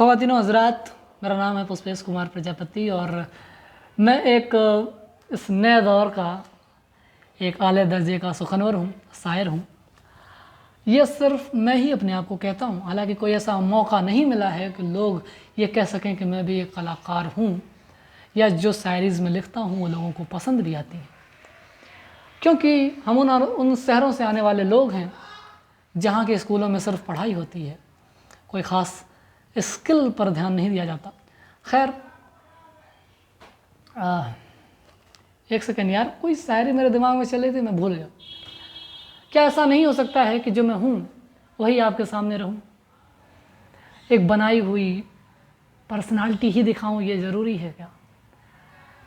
ख़वातीन व हज़रात, मेरा नाम है पुष्पेश कुमार प्रजापति और मैं एक इस नए दौर का एक आले दर्जे का सुखनवर हूँ, शायर हूँ। ये सिर्फ मैं ही अपने आप को कहता हूँ, हालांकि कोई ऐसा मौका नहीं मिला है कि लोग ये कह सकें कि मैं भी एक कलाकार हूँ या जो शायरीज़ में लिखता हूँ वो लोगों को पसंद भी आती है। क्योंकि हम उन शहरों से आने वाले लोग हैं जहाँ के स्कूलों में सिर्फ पढ़ाई होती है, कोई ख़ास स्किल पर ध्यान नहीं दिया जाता। खैर, एक सेकेंड यार, कोई शायरी मेरे दिमाग में चल रही थी, मैं भूल गया। क्या ऐसा नहीं हो सकता है कि जो मैं हूँ वही आपके सामने रहूँ? एक बनाई हुई पर्सनालिटी ही दिखाऊँ, ये ज़रूरी है क्या?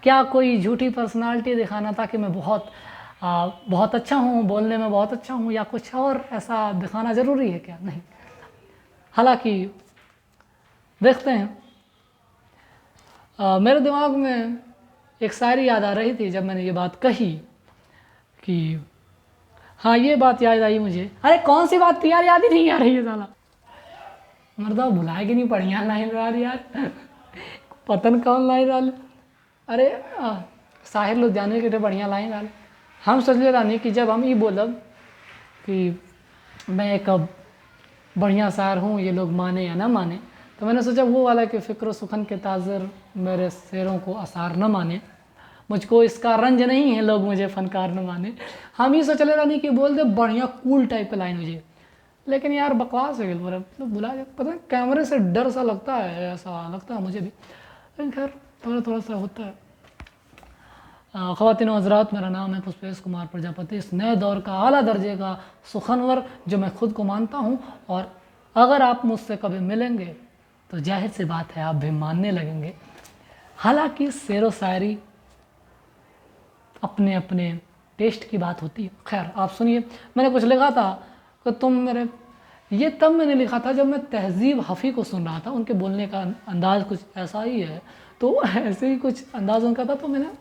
क्या कोई झूठी पर्सनालिटी दिखाना ताकि मैं बहुत अच्छा हूँ, बोलने में बहुत अच्छा हूँ, या कुछ और ऐसा दिखाना ज़रूरी है क्या? नहीं। हालांकि देखते हैं। मेरे दिमाग में एक शायरी याद आ रही थी जब मैंने ये बात कही कि हाँ, ये बात याद आई मुझे। अरे कौन सी बात थी यार, याद ही नहीं आ रही है साला। मर्दा भुलाए कि नहीं, बढ़िया लाइन डाल यार। पतन कौन लाइन डाल। अरे साहिर लुधियानवी के बढ़िया लाइन डाल। हम सोचले रानी कि जब हम ये बोलब कि मैं एक बढ़िया शायर हूँ, ये लोग माने या ना माने, तो मैंने सोचा वो वाला कि फ़िक्र सुखन के ताज़र मेरे शेरों को आसार न माने, मुझको इसका रंज नहीं है लोग मुझे फ़नकार न माने। हम ही सोचले रानी कि बोल दे बढ़िया कूल टाइप का लाइन मुझे, लेकिन यार बकवास है पूरा, मतलब बुला पता नहीं कैमरे से डर सा लगता है, ऐसा लगता है मुझे भी, लेकिन खैर थोड़ा सा होता है। ख़वातीन व हज़रात, मेरा नाम है पुष्पेश कुमार प्रजापति, इस नए दौर का आला दर्जे का सुखनवर जो मैं खुद को मानता हूँ, और अगर आप मुझसे कभी मिलेंगे तो जाहिर सी बात है आप भी मानने लगेंगे। हालांकि शेर व शायरी अपने अपने टेस्ट की बात होती है। खैर आप सुनिए, मैंने कुछ लिखा था कि तुम मेरे, ये तब मैंने लिखा था जब मैं तहज़ीब हफ़ी को सुन रहा था, उनके बोलने का अंदाज़ कुछ ऐसा ही है, तो ऐसे ही कुछ अंदाज़ उनका था, तो मैंने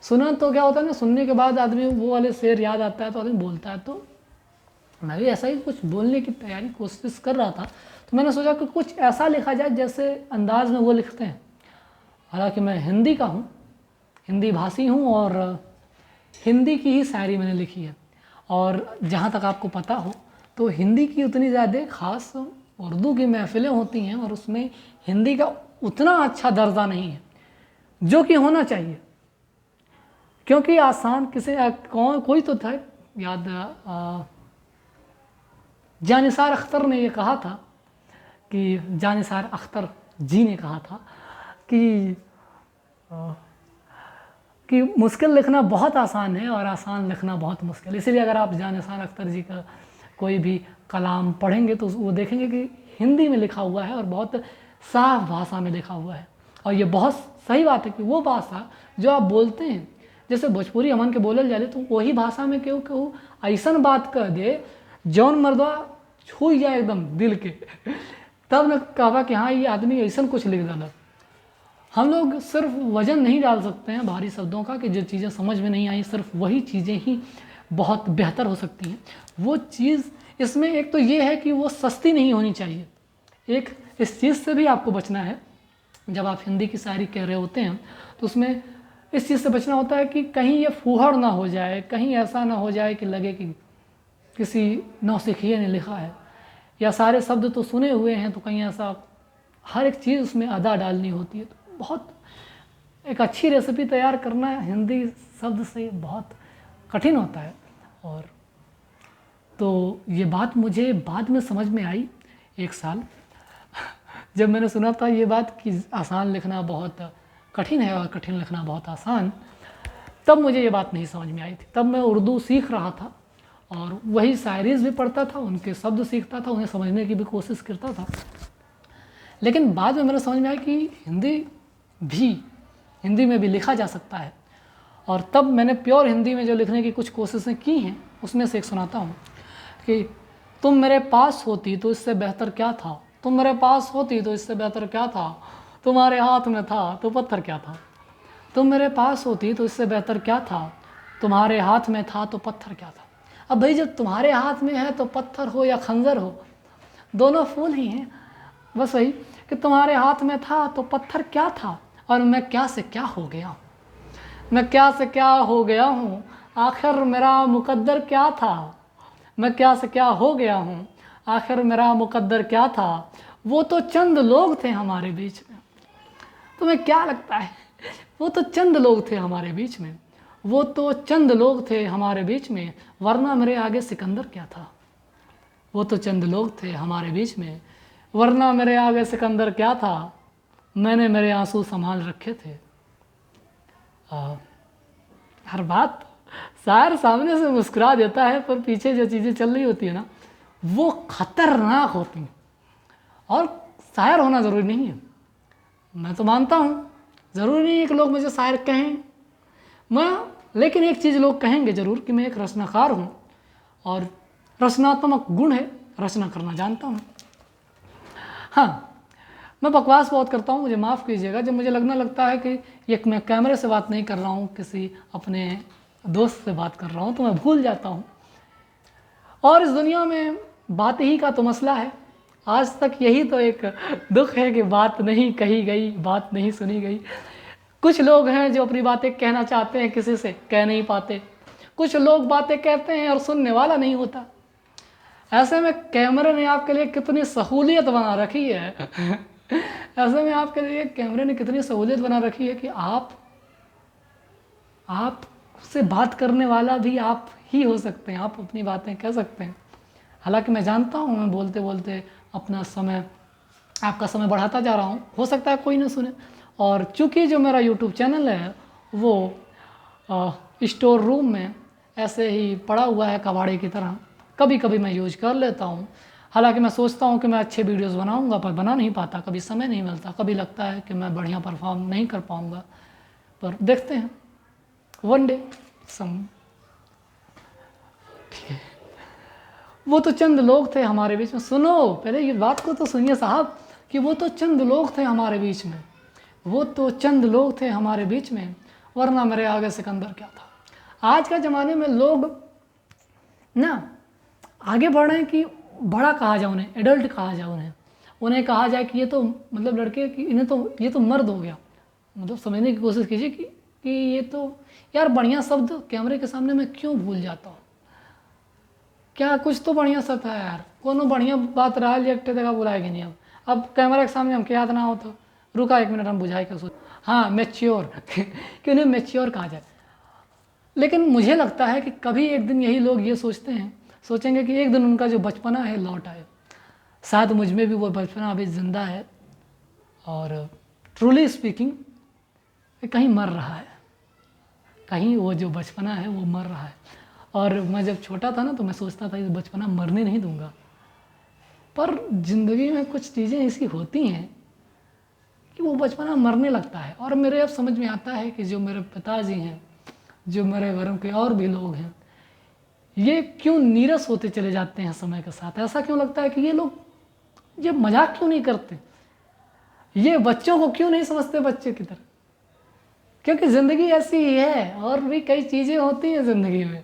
सुना। तो क्या होता है ना, सुनने के बाद आदमी वो वाले शेर याद आता है तो आदमी बोलता है। तो मैं भी ऐसा ही कुछ बोलने की कोशिश कर रहा था, तो मैंने सोचा कि कुछ ऐसा लिखा जाए जैसे अंदाज में वो लिखते हैं। हालांकि मैं हिंदी का हूँ, हिंदी भाषी हूँ, और हिंदी की ही शायरी मैंने लिखी है, और जहाँ तक आपको पता हो तो हिंदी की उतनी ज़्यादा खास उर्दू की महफ़िलें होती हैं, और उसमें हिंदी का उतना अच्छा दर्जा नहीं है जो कि होना चाहिए। क्योंकि आसान कोई तो था याद, जानिसार अख्तर ने ये कहा था कि जानिसार अख्तर जी ने कहा था कि मुश्किल लिखना बहुत आसान है और आसान लिखना बहुत मुश्किल। इसीलिए अगर आप जानिसार अख्तर जी का कोई भी कलाम पढ़ेंगे तो वो देखेंगे कि हिंदी में लिखा हुआ है और बहुत साफ भाषा में लिखा हुआ है। और ये बहुत सही बात है कि वो भाषा जो आप बोलते हैं, जैसे भोजपुरी हमन के बोलल जाले, तो वही भाषा में केहू ऐसन बात कह दे जौन मर्दवा छू जाए एकदम दिल के, तब न कहा कि हाँ ये आदमी ऐसा कुछ लिख डाला। हम लोग सिर्फ वजन नहीं डाल सकते हैं भारी शब्दों का कि जो चीज़ें समझ में नहीं आई, सिर्फ वही चीज़ें ही बहुत बेहतर हो सकती हैं। वो चीज़ इसमें एक तो ये है कि वो सस्ती नहीं होनी चाहिए। एक इस चीज़ से भी आपको बचना है। जब आप हिंदी की शायरी कह रहे होते हैं तो उसमें इस चीज़ से बचना होता है कि कहीं ये फूहड़ ना हो जाए, कहीं ऐसा ना हो जाए कि लगे कि किसी नौसिखिए ने लिखा है, या सारे शब्द तो सुने हुए हैं, तो कहीं ऐसा हर एक चीज़ उसमें अदा डालनी होती है। तो बहुत एक अच्छी रेसिपी तैयार करना हिंदी शब्द से बहुत कठिन होता है। और तो ये बात मुझे बाद में समझ में आई, एक साल जब मैंने सुना था ये बात कि आसान लिखना बहुत कठिन है और कठिन लिखना बहुत आसान, तब मुझे ये बात नहीं समझ में आई थी। तब मैं उर्दू सीख रहा था और वही शायरीज़ भी पढ़ता था, उनके शब्द सीखता था, उन्हें समझने की भी कोशिश करता था। लेकिन बाद में मेरे समझ में आया कि हिंदी में भी लिखा जा सकता है। और तब मैंने प्योर हिंदी में जो लिखने की कुछ कोशिशें की हैं, उसमें से एक सुनाता हूँ कि तुम मेरे पास होती तो इससे बेहतर क्या था, तुम मेरे पास होती तो इससे बेहतर क्या था, तुम्हारे हाथ में था तो पत्थर क्या था, तुम मेरे पास होती तो इससे बेहतर क्या था, तुम्हारे हाथ में था तो पत्थर क्या था। अब भाई जब तुम्हारे हाथ में है तो पत्थर हो या खंजर हो, दोनों फूल ही हैं। बस वही कि तुम्हारे हाथ में था तो पत्थर क्या था, और मैं क्या से क्या हो गया हूँ। मैं क्या से क्या हो गया हूँ, आखिर मेरा मुकद्दर क्या था। मैं क्या से क्या हो गया हूँ, आखिर मेरा मुकद्दर क्या था। वो तो चंद लोग थे हमारे बीच में। तुम्हें क्या लगता है, वो तो चंद लोग थे हमारे बीच में, वो तो चंद लोग थे हमारे बीच में, वरना मेरे आगे सिकंदर क्या था। वो तो चंद लोग थे हमारे बीच में, वरना मेरे आगे सिकंदर क्या था। मैंने मेरे आंसू संभाल रखे थे। हर बात शायर सामने से मुस्कुरा देता है, पर पीछे जो चीज़ें चल रही होती है ना, वो खतरनाक होती हैं। और शायर होना ज़रूरी नहीं है। मैं तो मानता हूँ ज़रूरी नहीं है कि लोग मुझे शायर कहें, लेकिन एक चीज़ लोग कहेंगे ज़रूर कि मैं एक रचनाकार हूँ, और रचनात्मक गुण है, रचना करना जानता हूँ। हाँ, मैं बकवास बहुत करता हूँ, मुझे माफ़ कीजिएगा। जब मुझे लगता है कि ये मैं कैमरे से बात नहीं कर रहा हूँ, किसी अपने दोस्त से बात कर रहा हूँ, तो मैं भूल जाता हूँ। और इस दुनिया में बात ही का तो मसला है। आज तक यही तो एक दुख है कि बात नहीं कही गई, बात नहीं सुनी गई। कुछ लोग हैं जो अपनी बातें कहना चाहते हैं, किसी से कह नहीं पाते। कुछ लोग बातें कहते हैं और सुनने वाला नहीं होता। ऐसे में कैमरे ने आपके लिए कितनी सहूलियत बना रखी है ऐसे में आपके लिए कैमरे ने कितनी सहूलियत बना रखी है कि आप से बात करने वाला भी आप ही हो सकते हैं। आप अपनी बातें कह सकते हैं। हालांकि मैं जानता हूँ मैं बोलते बोलते अपना समय, आपका समय बढ़ाता जा रहा हूँ। हो सकता है कोई ना सुने। और चूँकि जो मेरा यूट्यूब चैनल है वो स्टोर रूम में ऐसे ही पड़ा हुआ है कबाड़े की तरह, कभी कभी मैं यूज कर लेता हूँ। हालांकि मैं सोचता हूँ कि मैं अच्छे वीडियोस बनाऊँगा, पर बना नहीं पाता, कभी समय नहीं मिलता, कभी लगता है कि मैं बढ़िया परफॉर्म नहीं कर पाऊँगा। पर देखते हैं, वन डे सम। वो तो चंद लोग थे हमारे बीच में। सुनो, पहले ये बात को तो सुनिए साहब, कि वो तो चंद लोग थे हमारे बीच में, वो तो चंद लोग थे हमारे बीच में, वरना मेरे आगे सिकंदर क्या था। आज का ज़माने में लोग ना आगे बढ़ रहे हैं कि बड़ा कहा जाए उन्हें, एडल्ट कहा जाए उन्हें कहा जाए कि ये तो मतलब लड़के कि इन्हें तो ये तो मर्द हो गया। मतलब समझने की कोशिश कीजिए कि ये तो यार बढ़िया शब्द कैमरे के सामने मैं क्यों भूल जाता हूँ। क्या कुछ तो बढ़िया सा था यार, कोनो बढ़िया बात रहा लिखते जगह बुलाएगी नहीं। अब कैमरा के सामने हमको याद ना हो तो रुका 1 मिनट, हम बुझाए क्या सोच। हाँ, मैच्योर कि उन्हें मैच्योर कहा जाए। लेकिन मुझे लगता है कि कभी एक दिन यही लोग ये सोचेंगे कि एक दिन उनका जो बचपना है लौट आए। शायद मुझ में भी वो बचपना अभी ज़िंदा है, और ट्रूली स्पीकिंग कहीं मर रहा है, कहीं वो जो बचपना है वो मर रहा है। और मैं जब छोटा था ना तो मैं सोचता था कि बचपना मरने नहीं दूंगा। पर ज़िंदगी में कुछ चीज़ें ऐसी होती हैं कि वो बचपना मरने लगता है। और मेरे अब समझ में आता है कि जो मेरे पिताजी हैं, जो मेरे घर के और भी लोग हैं, ये क्यों नीरस होते चले जाते हैं समय के साथ। ऐसा क्यों लगता है कि ये लोग ये मजाक क्यों नहीं करते, ये बच्चों को क्यों नहीं समझते बच्चे की तरह। क्योंकि ज़िंदगी ऐसी ही है, और भी कई चीज़ें होती हैं ज़िंदगी में।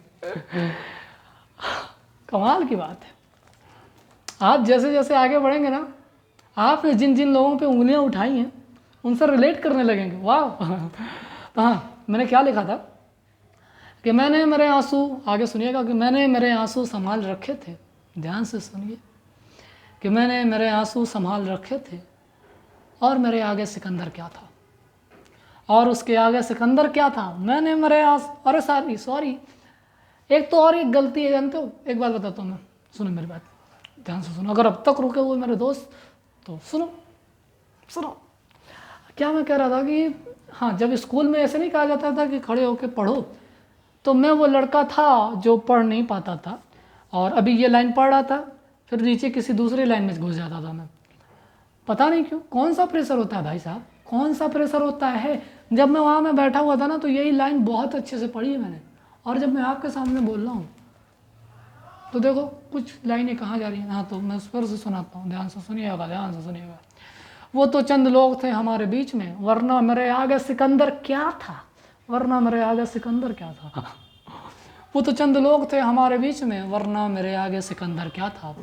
कमाल की बात है। आप जैसे जैसे आगे बढ़ेंगे ना, आपने जिन जिन लोगों पे उंगलियां उठाई हैं उनसे रिलेट करने लगेंगे। वाह तो हाँ, मैंने क्या लिखा था कि मैंने मेरे आंसू, आगे सुनिएगा, कि मैंने मेरे आंसू संभाल रखे थे। ध्यान से सुनिए कि मैंने मेरे आंसू संभाल रखे थे, और मेरे आगे सिकंदर क्या था, और उसके आगे सिकंदर क्या था। मैंने मेरे अरे सॉरी एक तो और एक गलती है, जानते हो। एक बात बताता हूँ मैं, सुनो मेरी बात ध्यान से सुनो। अगर अब तक रुके हुए मेरे दोस्त तो सुनो क्या मैं कह रहा था कि हाँ, जब स्कूल में ऐसे नहीं कहा जाता था कि खड़े होकर पढ़ो, तो मैं वो लड़का था जो पढ़ नहीं पाता था, और अभी ये लाइन पढ़ रहा था, फिर नीचे किसी दूसरी लाइन में घुस जाता था मैं। पता नहीं क्यों, कौन सा प्रेशर होता है भाई साहब, कौन सा प्रेशर होता है। जब मैं वहाँ में बैठा हुआ था ना, तो यही लाइन बहुत अच्छे से पढ़ी है मैंने, और जब मैं आपके सामने बोल रहा हूँ तो देखो कुछ लाइनें कहाँ जा रही हैं। हाँ, तो मैं उस पर से सुनाता हूँ, ध्यान से सुनिएगा। वो तो चंद लोग थे हमारे बीच में, वरना मेरे आगे सिकंदर क्या था, वरना मेरे आगे सिकंदर क्या था। वो तो चंद लोग थे हमारे बीच में, वरना मेरे आगे सिकंदर क्या था।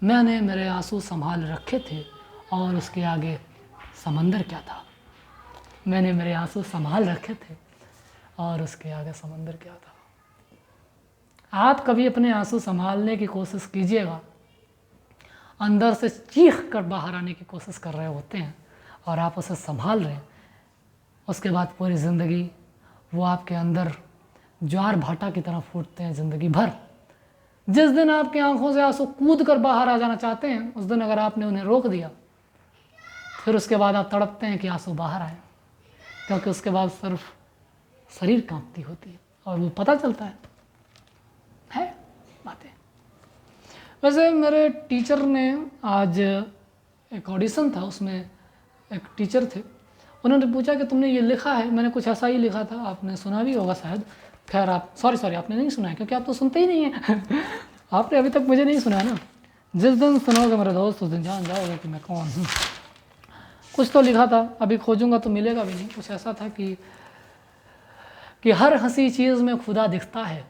मैंने मेरे आंसू संभाल रखे थे, और उसके आगे समंदर क्या था। मैंने मेरे आंसू संभाल रखे थे और उसके आगे समंदर क्या था। आप कभी अपने आंसू संभालने की कोशिश कीजिएगा, अंदर से चीख कर बाहर आने की कोशिश कर रहे होते हैं और आप उसे संभाल रहे हैं, उसके बाद पूरी ज़िंदगी वो आपके अंदर ज्वार भाटा की तरह फूटते हैं ज़िंदगी भर। जिस दिन आपकी आंखों से आंसू कूद कर बाहर आ जाना चाहते हैं, उस दिन अगर आपने उन्हें रोक दिया, फिर उसके बाद आप तड़पते हैं कि आंसू बाहर आए, क्योंकि उसके बाद सिर्फ शरीर कांपती होती है और वो पता चलता है बातें। वैसे मेरे टीचर ने आज एक ऑडिशन था, उसमें एक टीचर थे, उन्होंने पूछा कि तुमने ये लिखा है। मैंने कुछ ऐसा ही लिखा था, आपने सुना भी होगा शायद। खैर आप सॉरी आपने नहीं सुना है, क्योंकि आप तो सुनते ही नहीं हैं आपने अभी तक मुझे नहीं सुना है ना। जिस दिन सुनोगे मेरे दोस्त, उस दिन जान जाओगे कि मैं कौन हूँ। कुछ तो लिखा था, अभी खोजूंगा तो मिलेगा भी नहीं। कुछ ऐसा था कि हर हंसी चीज़ में खुदा दिखता है।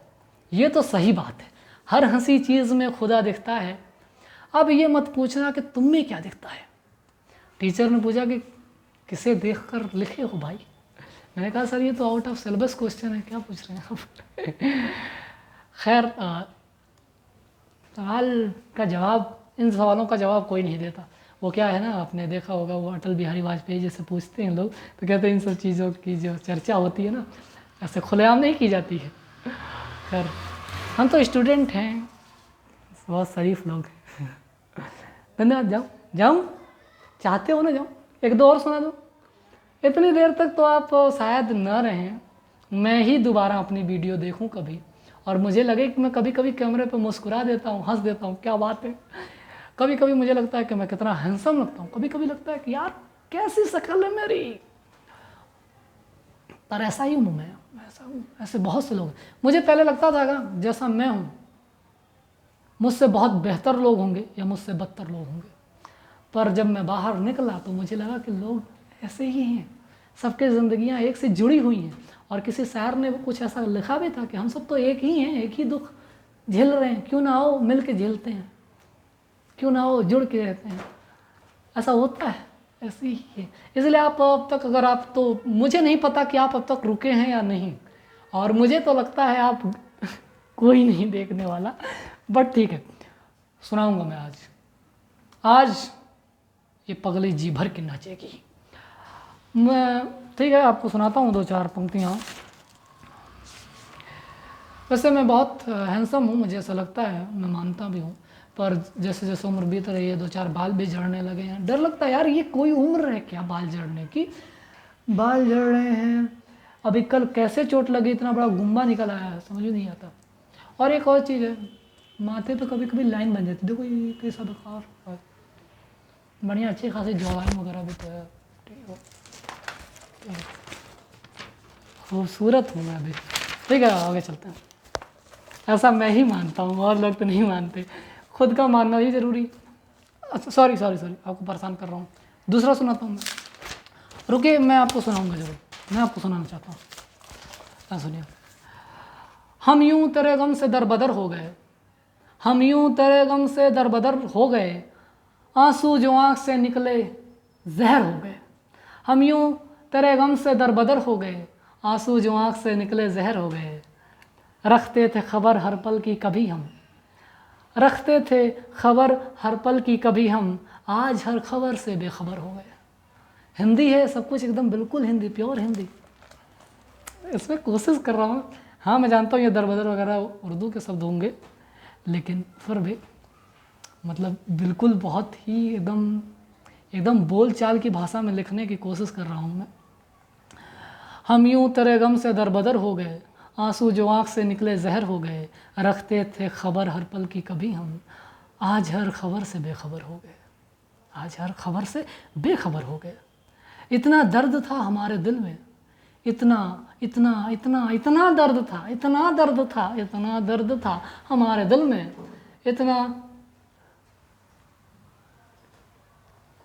ये तो सही बात है, हर हंसी चीज़ में खुदा दिखता है। अब ये मत पूछना कि तुम में क्या दिखता है। टीचर ने पूछा कि किसे देखकर लिखे हो भाई। मैंने कहा सर ये तो आउट ऑफ सिलेबस क्वेश्चन है, क्या पूछ रहे हैं आप खैर सवाल का जवाब, इन सवालों का जवाब कोई नहीं देता। वो क्या है ना, आपने देखा होगा वो अटल बिहारी वाजपेयी जैसे पूछते हैं लोग, तो कहते हैं इन सब चीज़ों की जो चर्चा होती है ना, ऐसे खुलेआम नहीं की जाती है। खैर हम तो स्टूडेंट हैं, बहुत शरीफ लोग हैं धन्यवाद। जाऊँ चाहते हो ना, जाऊँ एक दो और सुना दो। इतनी देर तक तो आप शायद न रहें, मैं ही दोबारा अपनी वीडियो देखूं कभी और मुझे लगे कि मैं कभी कभी कैमरे पे मुस्कुरा देता हूँ, हंस देता हूँ, क्या बात है। कभी कभी मुझे लगता है कि मैं कितना हैंडसम लगता हूँ, कभी कभी लगता है कि यार कैसी शक्ल है मेरी, पर ऐसा ही हूँ मैं, ऐसा हूँ। ऐसे बहुत से लोग हैं। मुझे पहले लगता था कि जैसा मैं हूँ मुझसे बहुत बेहतर लोग होंगे या मुझसे बदतर लोग होंगे, पर जब मैं बाहर निकला तो मुझे लगा कि लोग ऐसे ही हैं, सबकी ज़िंदगियाँ एक से जुड़ी हुई हैं। और किसी शायर ने कुछ ऐसा लिखा भी था कि हम सब तो एक ही हैं, एक ही दुख झेल रहे हैं, क्यों ना हो मिल के झेलते हैं, क्यों ना हो जुड़ के रहते हैं। ऐसा होता है, ऐसे ही है। इसलिए आप अब तक, अगर आप, तो मुझे नहीं पता कि आप अब तक रुके हैं या नहीं, और मुझे तो लगता है आप कोई नहीं देखने वाला, बट ठीक है सुनाऊंगा मैं आज ये पगली जी भर के नाचेगी। मैं ठीक है आपको सुनाता हूँ दो चार पंक्तियाँ। वैसे मैं बहुत हैंडसम हूँ, मुझे ऐसा लगता है, मैं मानता भी हूँ, पर जैसे जैसे उम्र बीत रही है दो चार बाल भी झड़ने लगे हैं। डर लगता है यार, ये कोई उम्र है क्या बाल झड़ने की। बाल झड़ रहे हैं, अभी कल कैसे चोट लगी, इतना बड़ा गुम्बा निकल आया है, समझ नहीं आता। और एक और चीज़ है, माथे पे कभी कभी लाइन बन जाती, देखो ये कैसा बेकार, बढ़िया अच्छी खासी जवान वगैरह भी तो है, खूबसूरत हूँ मैं अभी। ठीक है आगे चलते हैं। ऐसा मैं ही मानता हूँ, और लोग तो नहीं मानते, खुद का मानना ही ज़रूरी। अच्छा सॉरी आपको परेशान कर रहा हूँ, दूसरा सुनाता हूँ मैं। रुकिए मैं आपको सुनाऊँगा जरूर, मैं आपको सुनाना चाहता हूँ। सुनिए। हम यूं तेरे गम से दरबदर हो गए, हम यूं तेरे गम से दरबदर हो गए, आंसू जो आँख से निकले जहर हो गए। हम यूं तेरे गम से दरबदर हो गए, आंसू जो आँख से निकले जहर हो गए। रखते थे खबर हर पल की कभी हम, रखते थे खबर हर पल की कभी हम, आज हर खबर से बेखबर हो गए। हिंदी है सब कुछ, एकदम बिल्कुल हिंदी, प्योर हिंदी। इसमें कोशिश कर रहा हूँ। हाँ मैं जानता हूँ ये दरबदर वगैरह उर्दू के शब्द होंगे, लेकिन फिर भी मतलब बिल्कुल बहुत ही एकदम बोल चाल की भाषा में लिखने की कोशिश कर रहा हूँ मैं। हम यूं तेरे गम से दरबदर हो गए, आंसू जो आँख से निकले जहर हो गए। रखते थे खबर हर पल की कभी हम, आज हर खबर से बेखबर हो गए। आज हर खबर से बेखबर हो गए। इतना दर्द था हमारे दिल में, इतना इतना इतना इतना दर्द था, इतना दर्द था, इतना दर्द था हमारे दिल में, इतना।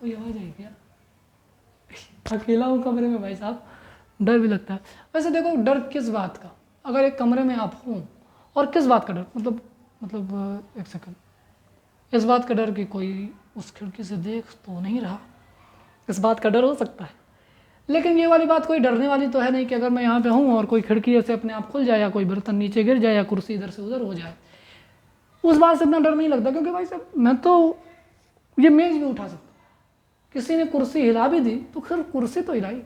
कोई आवाज़ आई क्या? अकेला हूँ कमरे में भाई साहब, डर भी लगता है। वैसे देखो डर किस बात का, अगर एक कमरे में आप हो, और किस बात का डर, मतलब एक सेकंड, इस बात का डर कि कोई उस खिड़की से देख तो नहीं रहा, इस बात का डर हो सकता है। लेकिन ये वाली बात कोई डरने वाली तो है नहीं कि अगर मैं यहाँ पे हूँ और कोई खिड़की से अपने आप खुल जाए या कोई बर्तन नीचे गिर जाए या कुर्सी इधर से उधर हो जाए, उस बात से इतना डर नहीं लगता। क्योंकि भाई साहब मैं तो ये मेज़ भी उठा सकता हूँ, किसी ने कुर्सी हिला भी दी तो फिर कुर्सी तो हिलाई।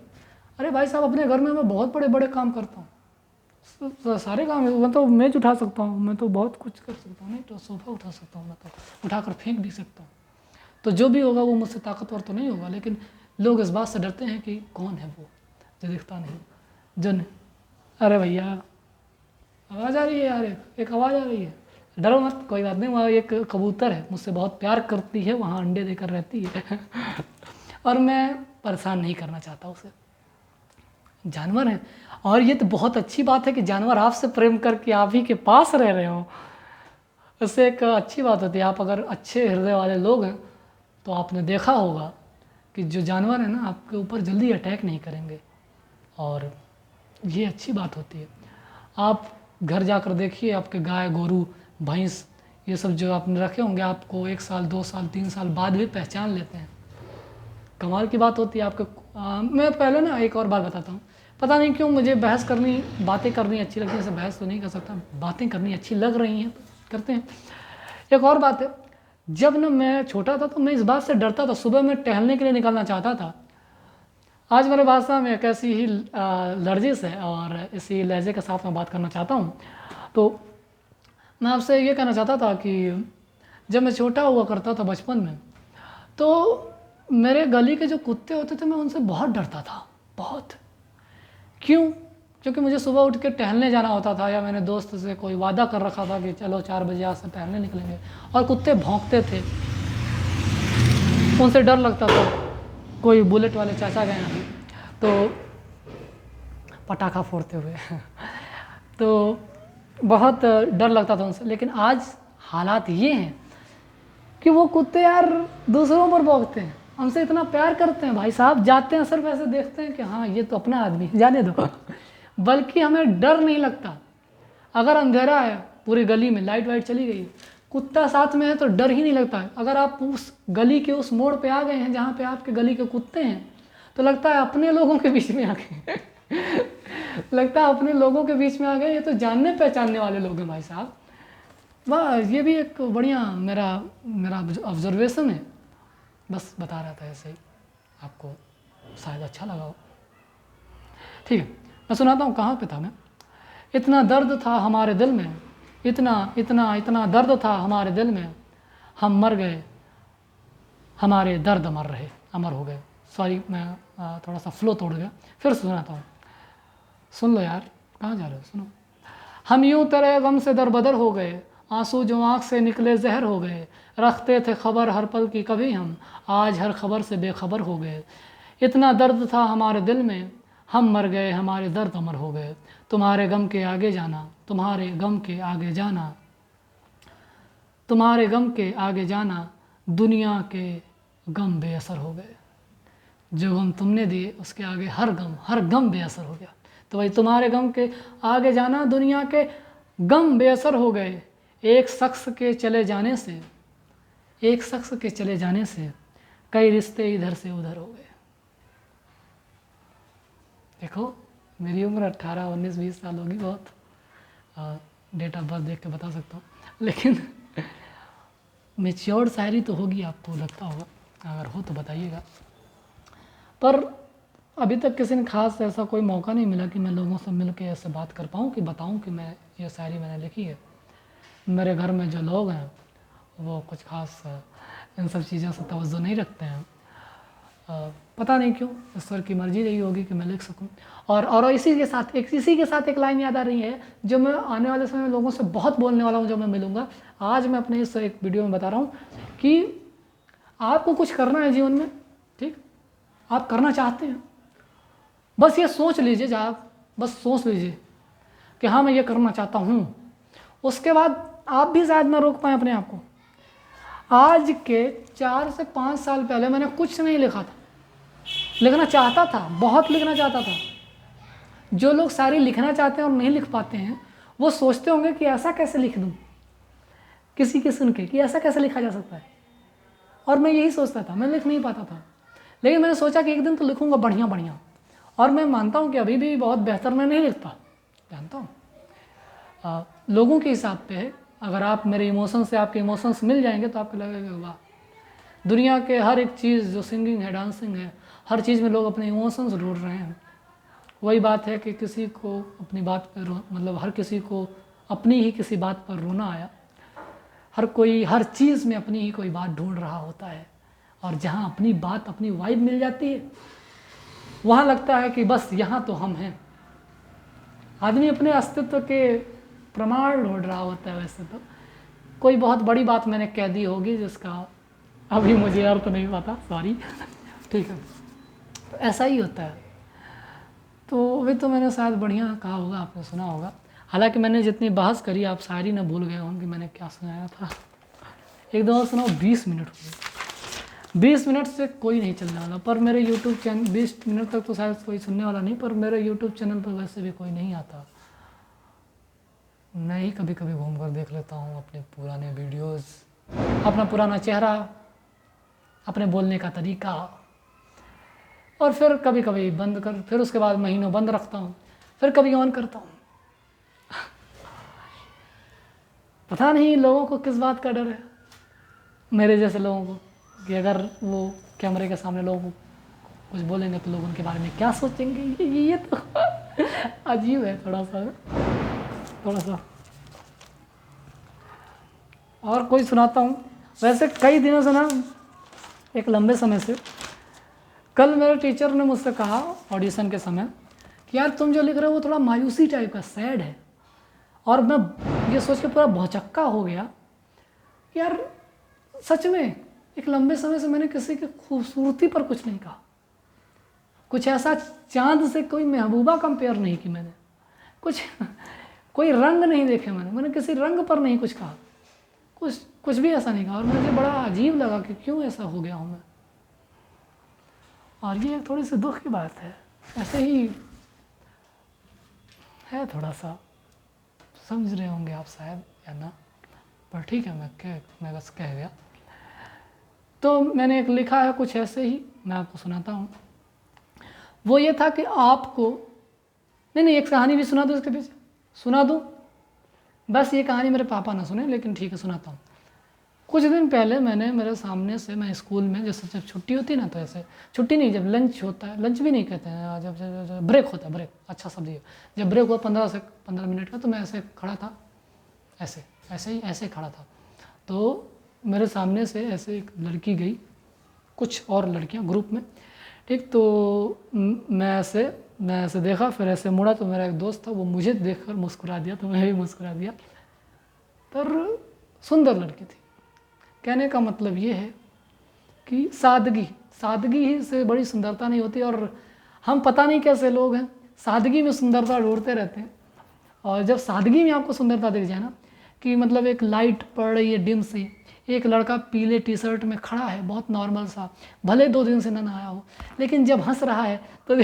अरे भाई साहब अपने घर में मैं बहुत बड़े बड़े काम करता हूँ, सारे काम मैं तो मेज़ उठा सकता हूँ, मैं तो बहुत कुछ कर सकता हूँ, नहीं तो सोफ़ा उठा सकता हूँ, मैं तो उठाकर फेंक भी सकता हूँ। तो जो भी होगा वो मुझसे ताकतवर तो नहीं होगा, लेकिन लोग इस बात से डरते हैं कि कौन है वो जो दिखता नहीं, जो नहीं। अरे भैया आवाज़ आ रही है यार, एक आवाज़ आ रही है, डरो मत, कोई बात नहीं। वहाँ एक कबूतर है, मुझसे बहुत प्यार करती है, वहाँ अंडे देकर रहती है और मैं परेशान नहीं करना चाहता उसे। जानवर है, और ये तो बहुत अच्छी बात है कि जानवर आपसे प्रेम करके आप ही के पास रह रहे हो, उससे एक अच्छी बात होती है। आप अगर अच्छे हृदय वाले लोग हैं तो आपने देखा होगा कि जो जानवर है ना आपके ऊपर जल्दी अटैक नहीं करेंगे, और ये अच्छी बात होती है। आप घर जाकर देखिए, आपके गाय गोरू भैंस ये सब जो आपने रखे होंगे, आपको 1 साल 2 साल 3 साल बाद भी पहचान लेते हैं। कमाल की बात होती है आपके। मैं पहले ना एक और बात बताता हूँ, पता नहीं क्यों मुझे बहस करनी, बातें करनी अच्छी लगती है। जैसे बहस तो नहीं कर सकता, बातें करनी अच्छी लग रही हैं तो करते हैं। एक और बात है, जब ना मैं छोटा था तो मैं इस बात से डरता था, सुबह मैं टहलने के लिए निकलना चाहता था। आज मेरे भाषा में एक ऐसी ही लर्जिश है और इसी लहजे के साथ मैं बात करना चाहता हूँ। तो मैं आपसे ये कहना चाहता था कि जब मैं छोटा हुआ करता था बचपन में, तो मेरे गली के जो कुत्ते होते थे मैं उनसे बहुत डरता था, बहुत। क्यों? क्योंकि मुझे सुबह उठ के टहलने जाना होता था, या मैंने दोस्त से कोई वादा कर रखा था कि चलो 4 बजे आज से टहलने निकलेंगे, और कुत्ते भौंकते थे, उनसे डर लगता था। कोई बुलेट वाले चाचा गए हैं तो पटाखा फोड़ते हुए तो बहुत डर लगता था उनसे। लेकिन आज हालात ये हैं कि वो कुत्ते यार दूसरों पर भौंकते हैं, हमसे इतना प्यार करते हैं भाई साहब, जाते हैं सिर्फ ऐसे देखते हैं कि हाँ ये तो अपना आदमी है, जाने दो बल्कि हमें डर नहीं लगता। अगर अंधेरा है, पूरी गली में लाइट वाइट चली गई, कुत्ता साथ में है तो डर ही नहीं लगता है। अगर आप उस गली के उस मोड़ पे आ गए हैं जहाँ पे आपके गली के कुत्ते हैं, तो लगता है अपने लोगों के बीच में आ गए लगता है अपने लोगों के बीच में आ गए, ये तो जानने पहचानने वाले लोग हैं भाई साहब। वाह, ये भी एक बढ़िया मेरा ऑब्जर्वेशन है, बस बता रहा था ऐसे ही, आपको शायद अच्छा लगा हो। ठीक है, मैं सुनाता हूँ कहाँ पे था मैं। इतना दर्द था हमारे दिल में, इतना इतना इतना दर्द था हमारे दिल में, हम मर गए, हमारे दर्द अमर हो गए। सॉरी, मैं थोड़ा सा फ्लो तोड़ गया, फिर सुनाता हूँ, सुन लो यार, कहाँ जा रहे हो, सुनो। हम यूं तेरे गम से दरबदर हो गए, आंसू जो आँख से निकले जहर हो गए, रखते थे खबर हर पल की कभी हम, आज हर खबर से बेखबर हो गए। इतना दर्द था हमारे दिल में, हम मर गए, हमारे दर्द अमर हो गए। तुम्हारे गम के आगे जाना, तुम्हारे गम के आगे जाना, तुम्हारे गम के आगे जाना, दुनिया के गम बेअसर हो गए। जो गम तुमने दिए उसके आगे हर गम बेअसर हो गया। तो भाई तुम्हारे गम के आगे जाना, दुनिया के गम बेअसर हो गए। एक शख्स के चले जाने से, एक शख्स के चले जाने से कई रिश्ते इधर से उधर हो गए। देखो मेरी उम्र 18, 19, 20 साल होगी, बहुत डेट ऑफ बर्थ देख के बता सकता हूँ, लेकिन मेच्योर्ड शायरी तो होगी, आपको लगता होगा, अगर हो तो बताइएगा। पर अभी तक किसी ने खास ऐसा कोई मौका नहीं मिला कि मैं लोगों से मिल के ऐसे बात कर पाऊँ कि बताऊँ कि मैं ये शायरी मैंने लिखी है। मेरे घर में जो लोग हैं वो कुछ खास इन सब चीज़ों से तवज्जो नहीं रखते हैं, पता नहीं क्यों, ईश्वर की मर्जी रही होगी कि मैं लिख सकूं। और इसी के साथ एक लाइन याद आ रही है जो मैं आने वाले समय में लोगों से बहुत बोलने वाला हूं जब मैं मिलूंगा। आज मैं अपने इस एक वीडियो में बता रहा हूं कि आपको कुछ करना है जीवन में, ठीक, आप करना चाहते हैं, बस ये सोच लीजिए, बस सोच लीजिए कि हाँ मैं ये करना चाहता हूँ, उसके बाद आप भी शायद ना रोक पाएँ अपने आप को। आज के 4 से 5 साल पहले मैंने कुछ नहीं लिखा था, लिखना चाहता था, बहुत लिखना चाहता था। जो लोग शायरी लिखना चाहते हैं और नहीं लिख पाते हैं वो सोचते होंगे कि ऐसा कैसे लिख दूं, किसी के सुन के कि ऐसा कैसे लिखा जा सकता है, और मैं यही सोचता था, मैं लिख नहीं पाता था। लेकिन मैंने सोचा कि एक दिन तो लिखूँगा बढ़िया बढ़िया, और मैं मानता हूँ कि अभी भी बहुत बेहतर मैं नहीं लिखता, जानता हूँ। लोगों के हिसाब पे है, अगर आप मेरे इमोशन से आपके इमोशंस मिल जाएंगे तो आपको लगेगा वाह, दुनिया के हर एक चीज़ जो सिंगिंग है, डांसिंग है, हर चीज़ में लोग अपने इमोशंस ढूंढ रहे हैं। वही बात है कि किसी को अपनी बात पर मतलब हर किसी को अपनी ही किसी बात पर रोना आया, हर कोई हर चीज़ में अपनी ही कोई बात ढूंढ रहा होता है, और जहाँ अपनी बात अपनी वाइब मिल जाती है वहाँ लगता है कि बस यहाँ तो हम हैं। आदमी अपने अस्तित्व के प्रमाण ढूंढ रहा होता है। वैसे तो कोई बहुत बड़ी बात मैंने कह दी होगी जिसका अभी मुझे अर्थ नहीं पता, सॉरी, ठीक है। तो ऐसा ही होता है। तो अभी तो मैंने शायद बढ़िया कहा होगा, आपने सुना होगा। हालांकि मैंने जितनी बहस करी आप शायरी न भूल गए होंगे मैंने क्या सुनाया था। एक दो और सुनाओ, 20 मिनट हो गए। 20 मिनट से कोई नहीं चलने वाला, पर मेरे यूट्यूब चैनल 20 मिनट तक तो शायद कोई सुनने वाला नहीं, पर मेरे यूट्यूब चैनल पर वैसे भी कोई नहीं आता। मैं ही कभी कभी घूम कर देख लेता हूँ अपने पुराने वीडियोस, अपना पुराना चेहरा, अपने बोलने का तरीका, और फिर कभी कभी बंद कर, फिर उसके बाद महीनों बंद रखता हूँ, फिर कभी ऑन करता हूँ। पता नहीं लोगों को किस बात का डर है, मेरे जैसे लोगों को, कि अगर वो कैमरे के सामने लोगों को कुछ बोलेंगे तो लोग उनके बारे में क्या सोचेंगे। ये तो अजीब है थोड़ा सा। और कोई सुनाता हूँ। वैसे कई दिनों से ना, एक लंबे समय से, कल मेरे टीचर ने मुझसे कहा ऑडिशन के समय कि यार तुम जो लिख रहे हो वो थोड़ा मायूसी टाइप का, सैड है। और मैं ये सोच के पूरा भौचक्का हो गया, यार सच में एक लंबे समय से मैंने किसी की खूबसूरती पर कुछ नहीं कहा, कुछ ऐसा चांद से कोई महबूबा कंपेयर नहीं की मैंने, कुछ कोई रंग नहीं देखे मैंने किसी रंग पर नहीं कुछ कहा, कुछ भी ऐसा नहीं कहा। और मुझे बड़ा अजीब लगा कि क्यों ऐसा हो गया हूँ मैं। और ये थोड़ी सी दुख की बात है, ऐसे ही है थोड़ा सा, समझ रहे होंगे आप शायद या ना, पर ठीक है, मैं बस कह गया। तो मैंने एक लिखा है कुछ ऐसे ही, मैं आपको सुनाता हूँ। वो ये था कि आपको नहीं, एक कहानी भी सुना दूँ इसके पीछे, सुना दूँ। बस ये कहानी मेरे पापा ना सुने, लेकिन ठीक है सुनाता हूँ। कुछ दिन पहले मैंने मेरे सामने से, मैं स्कूल में जैसे जब छुट्टी होती है ना, तो ऐसे छुट्टी नहीं, जब लंच होता है, लंच भी नहीं कहते हैं, जब ब्रेक होता है, ब्रेक अच्छा शब्द है, जब ब्रेक हुआ 15 मिनट का, तो मैं ऐसे खड़ा था, ऐसे ही खड़ा था। तो मेरे सामने से ऐसे एक लड़की गई, कुछ और लड़कियां ग्रुप में, ठीक। तो मैं ऐसे देखा, फिर ऐसे मुड़ा तो मेरा एक दोस्त था, वो मुझे देखकर मुस्कुरा दिया, तो मैं भी मुस्कुरा दिया। पर सुंदर लड़की थी। कहने का मतलब ये है कि सादगी ही से बड़ी सुंदरता नहीं होती। और हम पता नहीं कैसे लोग हैं, सादगी में सुंदरता ढूंढते रहते हैं। और जब सादगी में आपको सुंदरता दिख जाए ना, कि मतलब एक लाइट पड़ रही है डिम सी, एक लड़का पीले टी शर्ट में खड़ा है, बहुत नॉर्मल सा, भले 2 दिन से ना नहाया हो, लेकिन जब हंस रहा है तो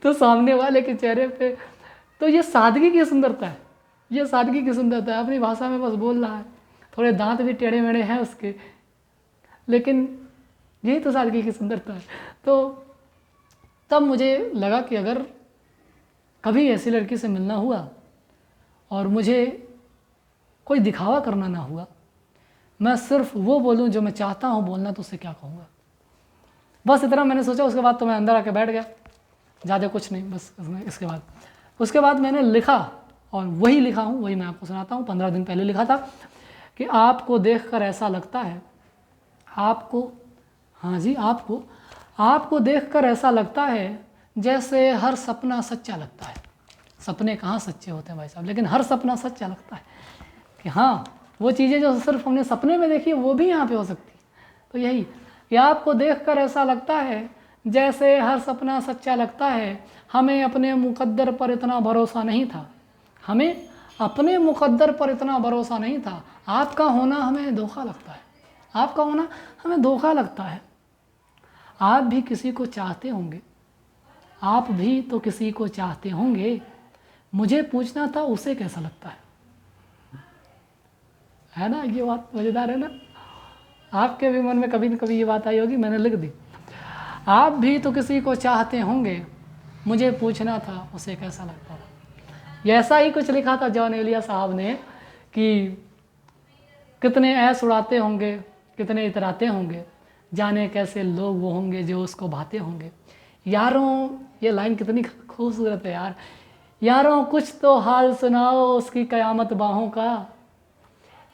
तो सामने वाले के चेहरे पे, तो ये सादगी की सुंदरता है, ये सादगी की सुंदरता है। अपनी भाषा में बस बोल रहा है, थोड़े दांत भी टेढ़े मेढ़े हैं उसके, लेकिन यही तो सादगी की सुंदरता है। तो तब मुझे लगा कि अगर कभी ऐसी लड़की से मिलना हुआ और मुझे कोई दिखावा करना ना हुआ, मैं सिर्फ वो बोलूं जो मैं चाहता हूं बोलना, तो उससे क्या कहूँगा। बस इतना मैंने सोचा। उसके बाद तो मैं अंदर आके बैठ गया, ज़्यादा कुछ नहीं। बस उसके बाद मैंने लिखा, और वही लिखा हूँ, वही मैं आपको सुनाता हूँ। 15 दिन पहले लिखा था कि आपको देखकर ऐसा लगता है, आपको देखकर ऐसा लगता है जैसे हर सपना सच्चा लगता है। सपने कहाँ सच्चे होते हैं भाई साहब, लेकिन हर सपना सच्चा लगता है कि हाँ, वो चीज़ें जो सिर्फ हमने सपने में देखी है वो भी यहाँ पे हो सकती है। तो यही कि आपको देखकर ऐसा लगता है जैसे हर सपना सच्चा लगता है। हमें अपने मुकद्दर पर इतना भरोसा नहीं था, आपका होना हमें धोखा लगता है, आपका होना हमें धोखा लगता है। आप भी किसी को चाहते होंगे, आप भी तो किसी को चाहते होंगे, मुझे पूछना था उसे कैसा लगता है ना। ये बात मज़ेदार है ना। आपके भी मन में कभी न कभी ये बात आई होगी, मैंने लिख दी। आप भी तो किसी को चाहते होंगे, मुझे पूछना था उसे कैसा लगता था। ये ऐसा ही कुछ लिखा था जॉन एलिया साहब ने कि कितने ऐश उड़ाते होंगे, कितने इतराते होंगे, जाने कैसे लोग वो होंगे जो उसको भाते होंगे। यारों, ये लाइन कितनी खूबसूरत है यार। यारों कुछ तो हाल सुनाओ उसकी कयामत बाहों का,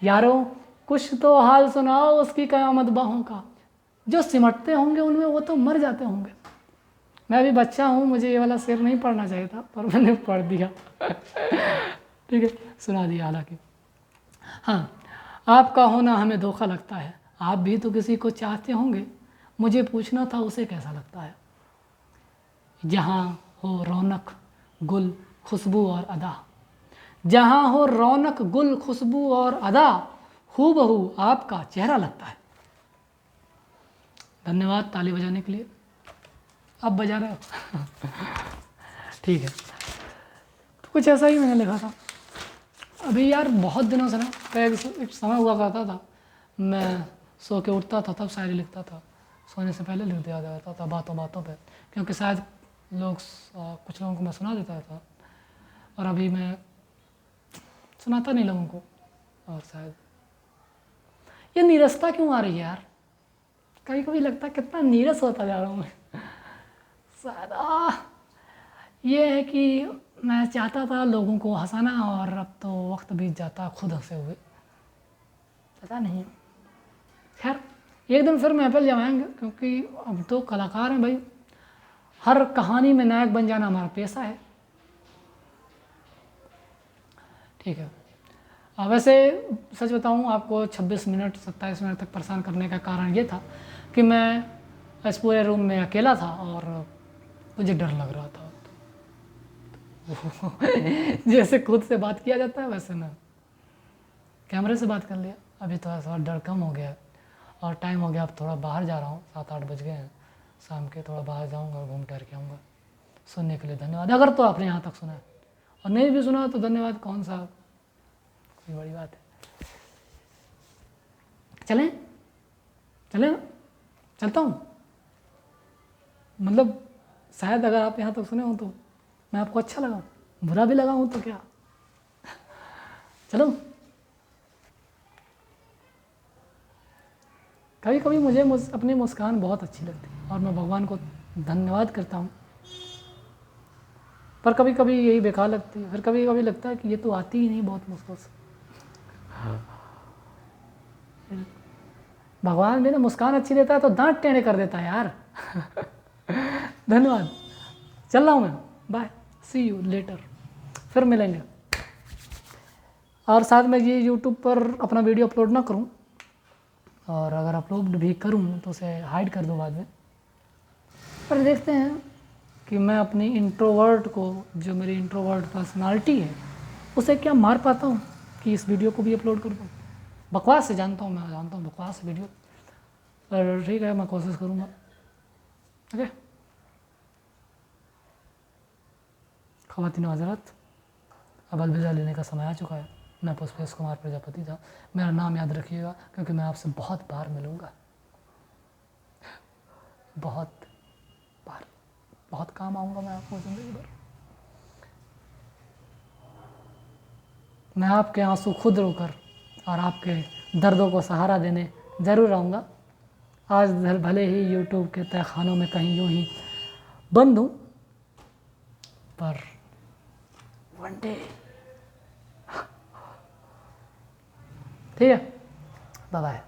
यारों कुछ तो हाल सुनाओ उसकी कयामत बाहों का, जो सिमटते होंगे उनमें वो तो मर जाते होंगे। मैं भी बच्चा हूँ, मुझे ये वाला शेर नहीं पढ़ना चाहिए था, पर मैंने पढ़ दिया। ठीक है, सुना दिया हालांकि। हाँ, आपका होना हमें धोखा लगता है, आप भी तो किसी को चाहते होंगे, मुझे पूछना था उसे कैसा लगता है। जहाँ हो रौनक गुल खुशबू और अदा, जहाँ हो रौनक गुल खुशबू और अदा, हूबहू आपका चेहरा लगता है। धन्यवाद ताली बजाने के लिए। अब बजा रहे हो। ठीक है, तो कुछ ऐसा ही मैंने लिखा था। अभी यार बहुत दिनों से ना, एक समय हुआ करता था, मैं सो के उठता था तब शायरी लिखता था, सोने से पहले लिख दिया जाता था बातों बातों पे, क्योंकि शायद लोग कुछ लोगों को मैं सुना देता था, और अभी मैं सुनाता नहीं लोगों को। और शायद ये नीरसता क्यों आ रही है यार, कभी कभी लगता है कितना नीरस होता जा रहा हूँ मैं। शायद ये है कि मैं चाहता था लोगों को हंसाना, और अब तो वक्त बीत जाता खुद हंसे हुए, पता नहीं। खैर, एक दिन फिर महफिल जमाएंगे, क्योंकि अब तो कलाकार हैं भाई, हर कहानी में नायक बन जाना हमारा पेशा है। ठीक है, अब वैसे सच बताऊं आपको, 26 मिनट 27 मिनट तक परेशान करने का कारण ये था कि मैं इस पूरे रूम में अकेला था और मुझे डर लग रहा था। जैसे खुद से बात किया जाता है वैसे ना कैमरे से बात कर लिया। अभी थोड़ा सा डर कम हो गया और टाइम हो गया, अब थोड़ा बाहर जा रहा हूँ, 7-8 बज गए हैं शाम के, थोड़ा बाहर जाऊँगा और घूम टहल के आऊँगा। सुनने के लिए धन्यवाद, अगर तो आपने यहाँ तक सुना है, और नहीं भी सुना तो धन्यवाद, कौन सा कोई बड़ी बात है। चलें चलें, चलता हूँ। मतलब शायद अगर आप यहाँ तक सुने हो तो मैं आपको अच्छा लगा, बुरा भी लगा हूँ तो क्या। चलो, कभी कभी मुझे अपनी मुस्कान बहुत अच्छी लगती है और मैं भगवान को धन्यवाद करता हूँ, पर कभी कभी यही बेकार लगती है। फिर कभी कभी लगता है कि ये तो आती ही नहीं बहुत मुश्किल से। भगवान भी ना मुस्कान अच्छी देता है तो दांत टेढ़े कर देता है यार। धन्यवाद, चल रहा हूँ मैं, बाय, सी यू लेटर, फिर मिलेंगे। और साथ में ये यूट्यूब पर अपना वीडियो अपलोड ना करूँ, और अगर अपलोड भी करूँ तो उसे हाइड कर दूँ बाद में। पर देखते हैं कि मैं अपनी इंट्रोवर्ट को, जो मेरी इंट्रोवर्ट पर्सनालिटी है, उसे क्या मार पाता हूँ कि इस वीडियो को भी अपलोड कर दूँ। बकवास से जानता हूँ, मैं जानता हूँ बकवास वीडियो, पर ठीक है, मैं कोशिश करूँगा। ओके, ख़वातीन हज़रात, अब अलविदा लेने का समय आ चुका है। मैं पुष्पेश कुमार प्रजापति था, मेरा नाम याद रखिएगा, क्योंकि मैं आपसे बहुत बार मिलूँगा, बहुत बार, बहुत काम आऊँगा मैं आपको ज़िंदगी भर। मैं आपके आंसू खुद रोकर और आपके दर्दों को सहारा देने ज़रूर आऊँगा। आज भले ही यूट्यूब के तहखानों में कहीं यूँ ही बंद हूँ, पर वन डे, ठीक है, बाय बाय।